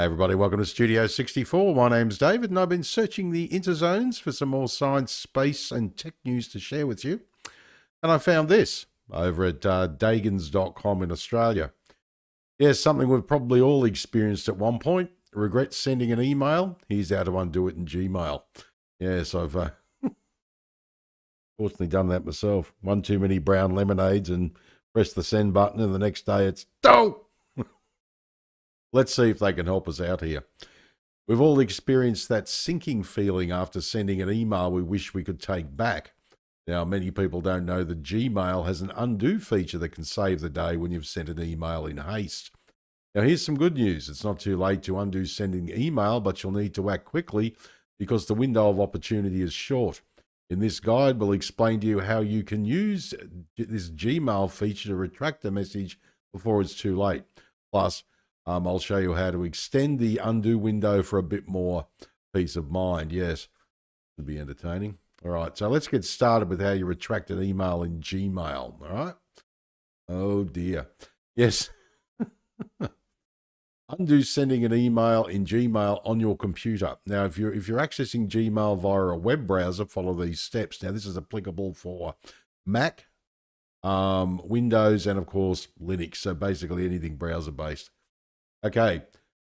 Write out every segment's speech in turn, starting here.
Hey everybody, welcome to Studio 64. My name's David and I've been searching the interzones for some more science, space and tech news to share with you. And I found this over at Dagans.com in Australia. Yes, something we've probably all experienced at one point. Regret sending an email. Here's how to undo it in Gmail. Yes, I've fortunately done that myself. One too many brown lemonades and pressed the send button and the next day it's done. Let's see if they can help us out here. We've all experienced that sinking feeling after sending an email we wish we could take back. Now, many people don't know that Gmail has an undo feature that can save the day when you've sent an email in haste. Now, here's some good news. It's not too late to undo sending email, but you'll need to act quickly because the window of opportunity is short. In this guide, we'll explain to you how you can use this Gmail feature to retract a message before it's too late. Plus, I'll show you how to extend the undo window for a bit more peace of mind. Yes, it'll be entertaining. All right, so let's get started with how you retract an email in Gmail. All right. Oh dear. Yes. Undo sending an email in Gmail on your computer. Now, if you're accessing Gmail via a web browser, follow these steps. Now, this is applicable for Mac, Windows, and of course Linux. So basically anything browser based. Okay,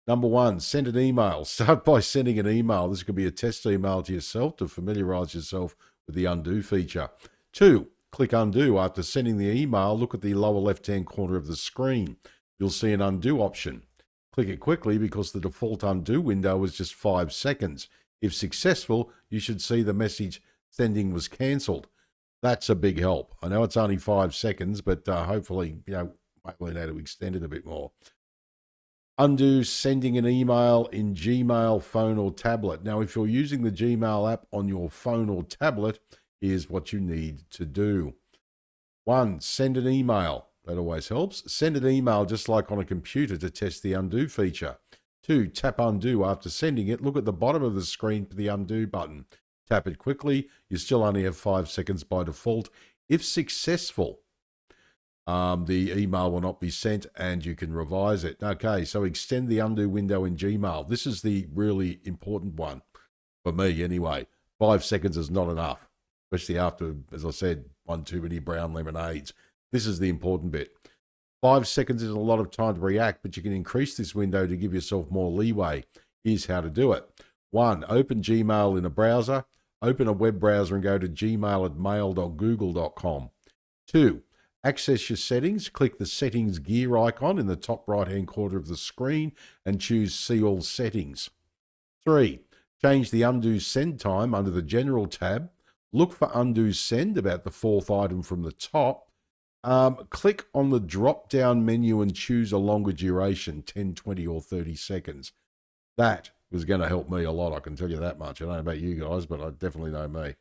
number one, send an email. Start by sending an email. This could be a test email to yourself to familiarize yourself with the undo feature. 2, click undo. After sending the email, look at the lower left-hand corner of the screen. You'll see an undo option. Click it quickly because the default undo window is just 5 seconds. If successful, you should see the message sending was cancelled. That's a big help. I know it's only 5 seconds, but hopefully, might learn how to extend it a bit more. Undo sending an email in Gmail, phone or tablet. Now, if you're using the Gmail app on your phone or tablet, here's what you need to do. 1, send an email. That always helps. Send an email just like on a computer to test the undo feature. 2, tap undo. After sending it, look at the bottom of the screen for the undo button. Tap it quickly. You still only have 5 seconds by default. If successful, the email will not be sent and you can revise it. Okay, so extend the undo window in Gmail. This is the really important one for me anyway. 5 seconds is not enough, especially after, as I said, one too many brown lemonades. This is the important bit. 5 seconds is a lot of time to react, but you can increase this window to give yourself more leeway. Here's how to do it. 1, open Gmail in a browser. Open a web browser and go to gmail.mail.google.com. 2, access your settings. Click the settings gear icon in the top right-hand corner of the screen and choose See All Settings. 3, change the undo send time under the General tab. Look for undo send about the 4th item from the top. Click on the drop-down menu and choose a longer duration, 10, 20, or 30 seconds. That was going to help me a lot, I can tell you that much. I don't know about you guys, but I definitely know me.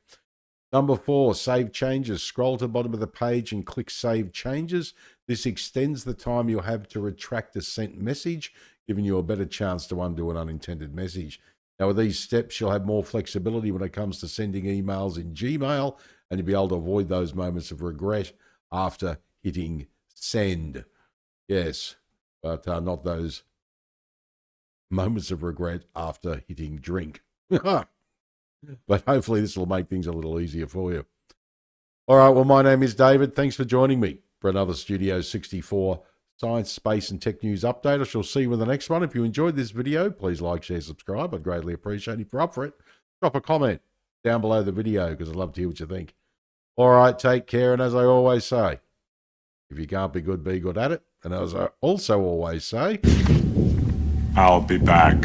Number 4, save changes. Scroll to the bottom of the page and click Save Changes. This extends the time you'll have to retract a sent message, giving you a better chance to undo an unintended message. Now, with these steps, you'll have more flexibility when it comes to sending emails in Gmail, and you'll be able to avoid those moments of regret after hitting send. Yes, but not those moments of regret after hitting drink. But hopefully this will make things a little easier for you. All right, well, my name is David. Thanks for joining me for another Studio 64 Science, Space and Tech News update. I shall see you in the next one. If you enjoyed this video, please like, share, subscribe. I'd greatly appreciate it. If you're up for it, drop a comment down below the video because I'd love to hear what you think. All right, take care. And as I always say, if you can't be good at it. And as I also always say, I'll be back.